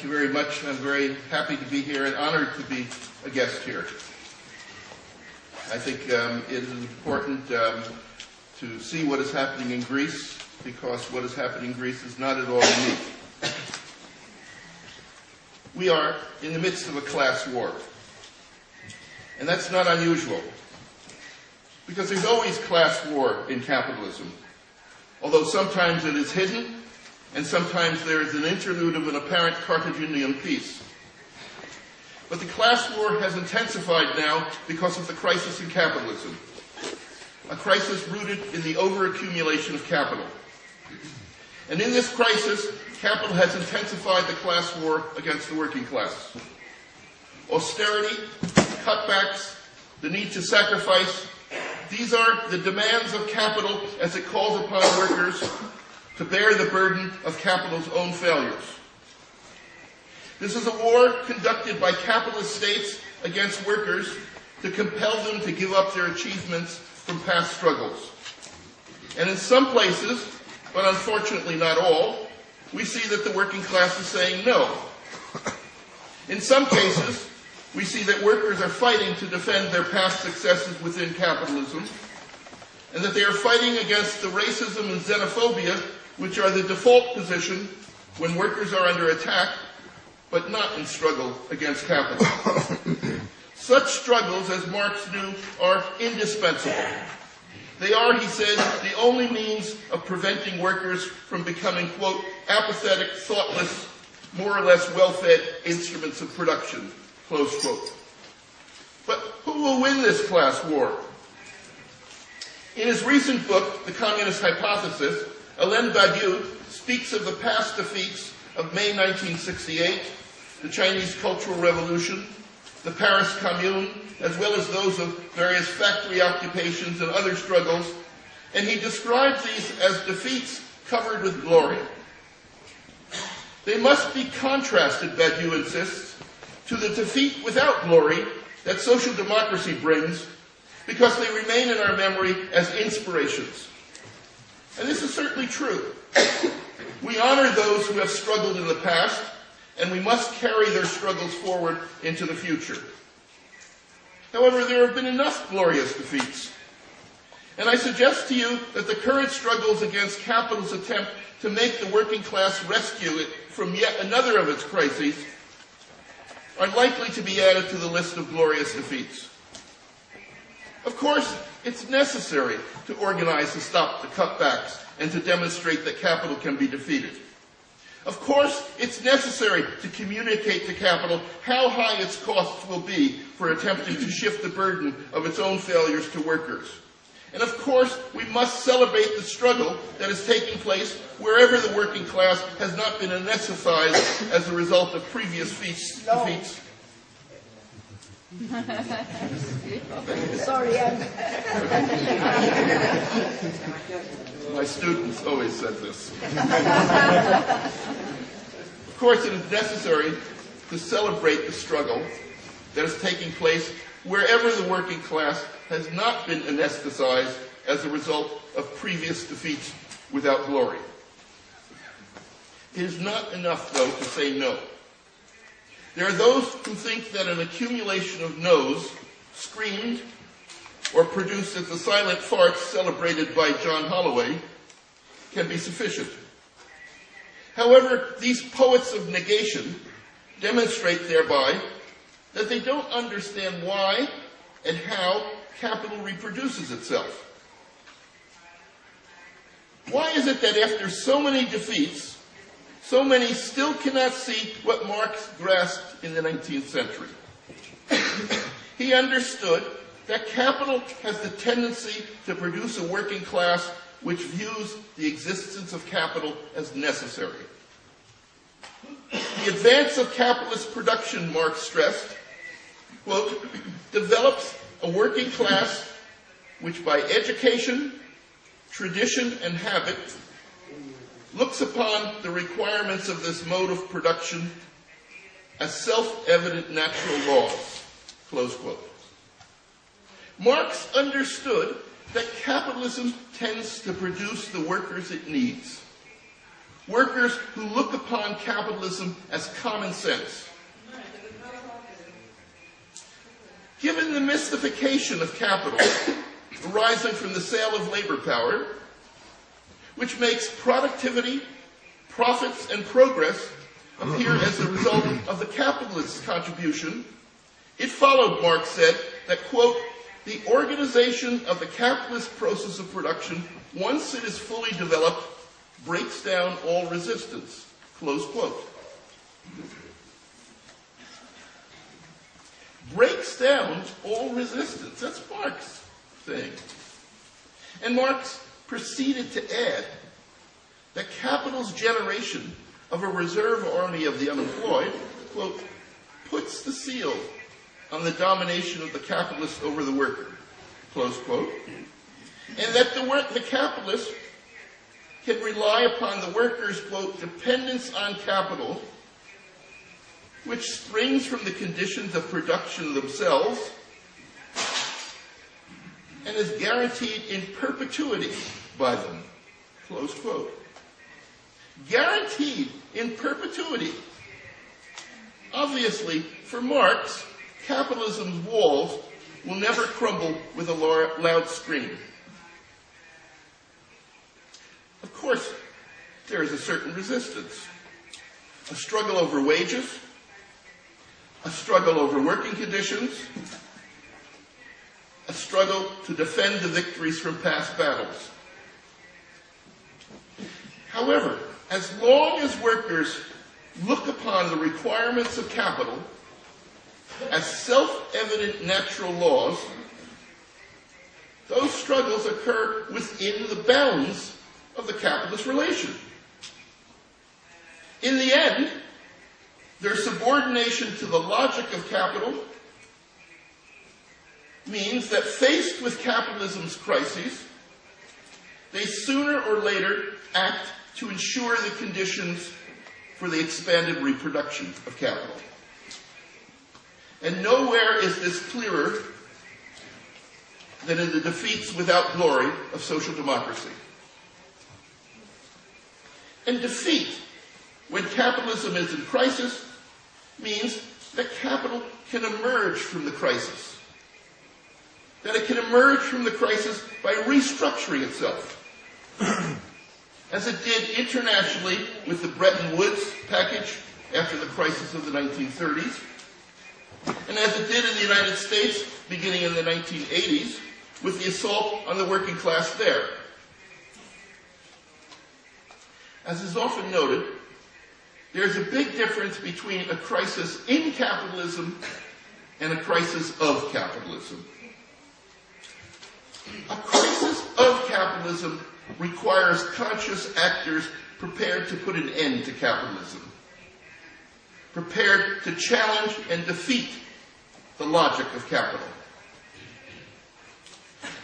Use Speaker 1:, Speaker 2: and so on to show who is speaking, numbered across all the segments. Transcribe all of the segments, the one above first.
Speaker 1: Thank you very much. I'm very happy to be here and honored to be a guest here. I think it is important to see what is happening in Greece, because what is happening in Greece is not at all unique. We are in the midst of a class war. And that's not unusual, because there's always class war in capitalism, although sometimes it is hidden, and sometimes there is an interlude of an apparent Carthaginian peace. But the class war has intensified now because of the crisis in capitalism, a crisis rooted in the overaccumulation of capital. And in this crisis, capital has intensified the class war against the working class. Austerity, cutbacks, the need to sacrifice, these are the demands of capital as it calls upon workers to bear the burden of capital's own failures. This is a war conducted by capitalist states against workers to compel them to give up their achievements from past struggles. And in some places, but unfortunately not all, we see that the working class is saying no. In some cases, we see that workers are fighting to defend their past successes within capitalism, and that they are fighting against the racism and xenophobia which are the default position when workers are under attack, but not in struggle against capital. Such struggles, as Marx knew, are indispensable. They are, he said, the only means of preventing workers from becoming, quote, apathetic, thoughtless, more or less well-fed instruments of production, close quote. But who will win this class war? In his recent book, The Communist Hypothesis, Alain Badiou speaks of the past defeats of May 1968, the Chinese Cultural Revolution, the Paris Commune, as well as those of various factory occupations and other struggles, and he describes these as defeats covered with glory. They must be contrasted, Badiou insists, to the defeat without glory that social democracy brings, because they remain in our memory as inspirations. And this is certainly true. We honor those who have struggled in the past, and we must carry their struggles forward into the future. However, there have been enough glorious defeats. And I suggest to you that the current struggles against capital's attempt to make the working class rescue it from yet another of its crises are likely to be added to the list of glorious defeats. Of course, it's necessary to organize to stop the cutbacks and to demonstrate that capital can be defeated. Of course, it's necessary to communicate to capital how high its costs will be for attempting to shift the burden of its own failures to workers. And of course, we must celebrate the struggle that is taking place wherever the working class has not been anesthetized as a result of previous defeats.
Speaker 2: Sorry,
Speaker 1: My students always said this. Of course, it is necessary to celebrate the struggle that is taking place wherever the working class has not been anesthetized as a result of previous defeats without glory. It is not enough, though, to say no. There are those who think that an accumulation of no's, screamed or produced as the silent farts celebrated by John Holloway, can be sufficient. However, these poets of negation demonstrate thereby that they don't understand why and how capital reproduces itself. Why is it that after so many defeats, so many still cannot see what Marx grasped in the 19th century? He understood that capital has the tendency to produce a working class which views the existence of capital as necessary. The advance of capitalist production, Marx stressed, quote, develops a working class which by education, tradition, and habit looks upon the requirements of this mode of production as self-evident natural laws, close quote. Marx understood that capitalism tends to produce the workers it needs. workers who look upon capitalism as common sense. Given the mystification of capital arising from the sale of labor power, which makes productivity, profits, and progress appear as a result of the capitalist's contribution, it followed, Marx said, that, quote, the organization of the capitalist process of production, once it is fully developed, breaks down all resistance, close quote. Breaks down all resistance. That's Marx saying. And Marx proceeded to add that capital's generation of a reserve army of the unemployed, quote, puts the seal on the domination of the capitalist over the worker, close quote, and that the capitalist can rely upon the worker's, quote, dependence on capital, which springs from the conditions of production themselves and is guaranteed in perpetuity by them, close quote. Guaranteed in perpetuity. Obviously, for Marx, capitalism's walls will never crumble with a loud scream. Of course, there is a certain resistance. A struggle over wages, a struggle over working conditions, a struggle to defend the victories from past battles. However, as long as workers look upon the requirements of capital as self-evident natural laws, those struggles occur within the bounds of the capitalist relation. In the end, their subordination to the logic of capital means that faced with capitalism's crises, they sooner or later act to ensure the conditions for the expanded reproduction of capital. And nowhere is this clearer than in the defeats without glory of social democracy. And defeat, when capitalism is in crisis, means that capital can emerge from the crisis. That it can emerge from the crisis by restructuring itself. As it did internationally with the Bretton Woods package after the crisis of the 1930s, and as it did in the United States beginning in the 1980s with the assault on the working class there. As is often noted, there's a big difference between a crisis in capitalism and a crisis of capitalism. A crisis of capitalism requires conscious actors prepared to put an end to capitalism, prepared to challenge and defeat the logic of capital.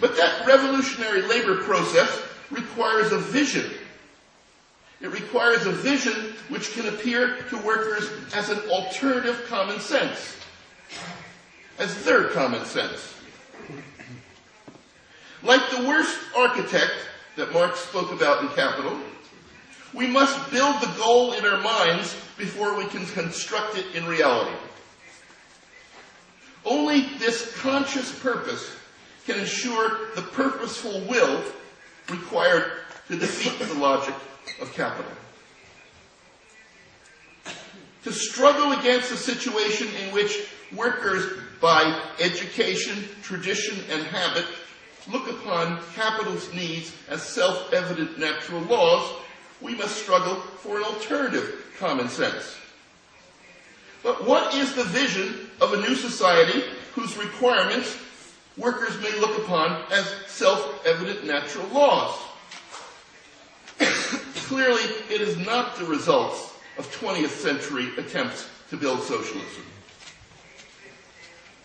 Speaker 1: But that revolutionary labor process requires a vision. It requires a vision which can appear to workers as an alternative common sense, as their common sense. Like the worst architect that Marx spoke about in Capital, we must build the goal in our minds before we can construct it in reality. Only this conscious purpose can ensure the purposeful will required to defeat the logic of capital. To struggle against a situation in which workers, by education, tradition, and habit, look upon capital's needs as self-evident natural laws, we must struggle for an alternative common sense. But what is the vision of a new society whose requirements workers may look upon as self-evident natural laws? Clearly, it is not the results of 20th century attempts to build socialism.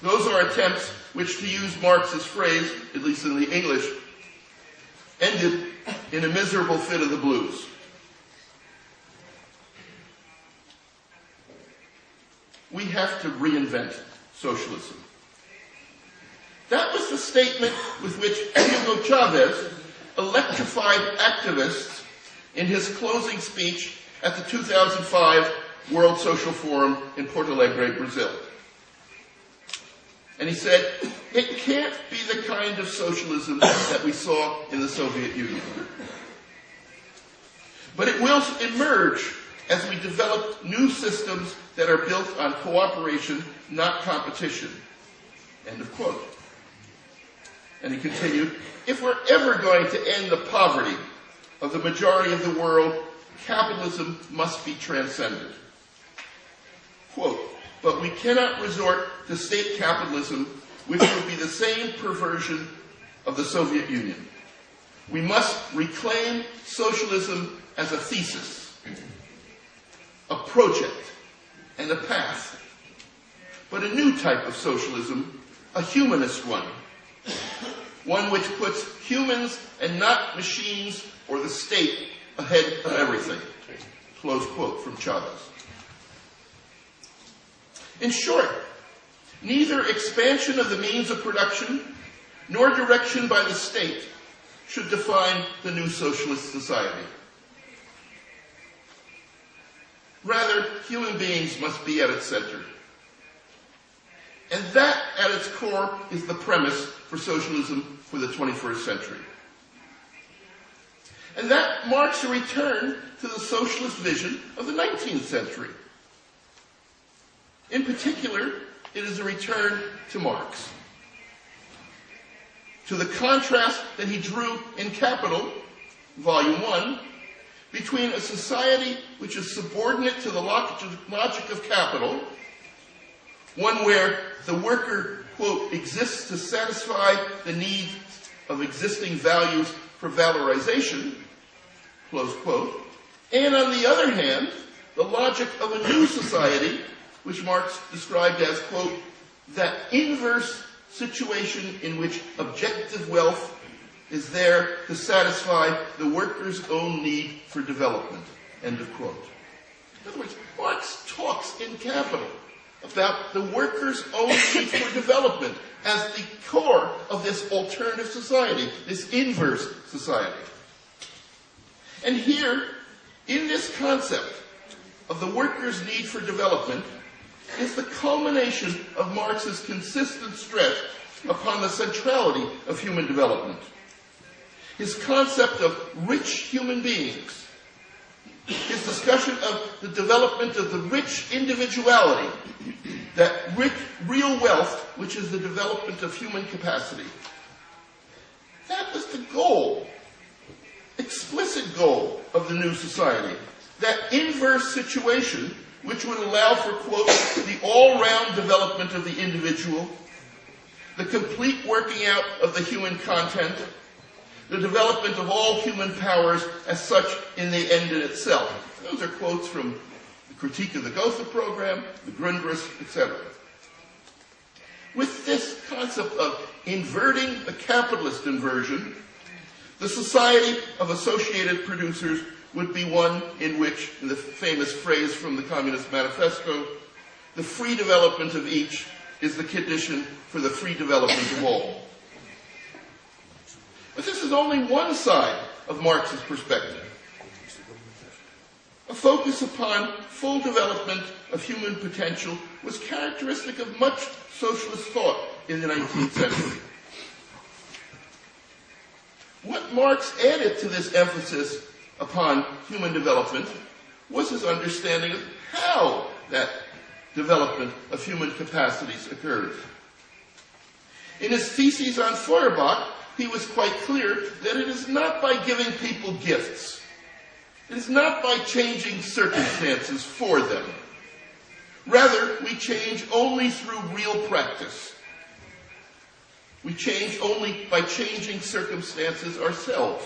Speaker 1: Those are attempts which, to use Marx's phrase, at least in the English, ended in a miserable fit of the blues. We have to reinvent socialism. That was the statement with which Hugo Chavez electrified activists in his closing speech at the 2005 World Social Forum in Porto Alegre, Brazil. And he said, "It can't be the kind of socialism that we saw in the Soviet Union. But it will emerge as we develop new systems that are built on cooperation, not competition." End of quote. And he continued, "If we're ever going to end the poverty of the majority of the world, capitalism must be transcended." Quote, "But we cannot resort to state capitalism, which would be the same perversion of the Soviet Union. We must reclaim socialism as a thesis, a project, and a path, but a new type of socialism, a humanist one which puts humans and not machines or the state ahead of everything." Close quote from Chavez. In short, neither expansion of the means of production nor direction by the state should define the new socialist society. Rather, human beings must be at its center. And that, at its core, is the premise for socialism for the 21st century. And that marks a return to the socialist vision of the 19th century. In particular, it is a return to Marx, to the contrast that he drew in Capital, Volume 1, between a society which is subordinate to the logic of capital, one where the worker, quote, exists to satisfy the needs of existing values for valorization, close quote, and on the other hand, the logic of a new society, which Marx described as, quote, that inverse situation in which objective wealth is there to satisfy the worker's own need for development, end of quote. In other words, Marx talks in Capital about the worker's own need for development as the core of this alternative society, this inverse society. And here, in this concept of the worker's need for development, is the culmination of Marx's consistent stress upon the centrality of human development. His concept of rich human beings, his discussion of the development of the rich individuality, that real wealth, which is the development of human capacity. That was the goal, explicit goal of the new society. That inverse situation which would allow for, quote, the all-round development of the individual, the complete working out of the human content, the development of all human powers as such in the end in itself. Those are quotes from the Critique of the Gotha program, the Grundrisse, etc. With this concept of inverting the capitalist inversion, the society of associated producers would be one in which, in the famous phrase from the Communist Manifesto, the free development of each is the condition for the free development of all. But this is only one side of Marx's perspective. A focus upon full development of human potential was characteristic of much socialist thought in the 19th century. What Marx added to this emphasis upon human development was his understanding of how that development of human capacities occurs. In his theses on Feuerbach, he was quite clear that it is not by giving people gifts. It is not by changing circumstances for them. Rather, we change only through real practice. We change only by changing circumstances ourselves.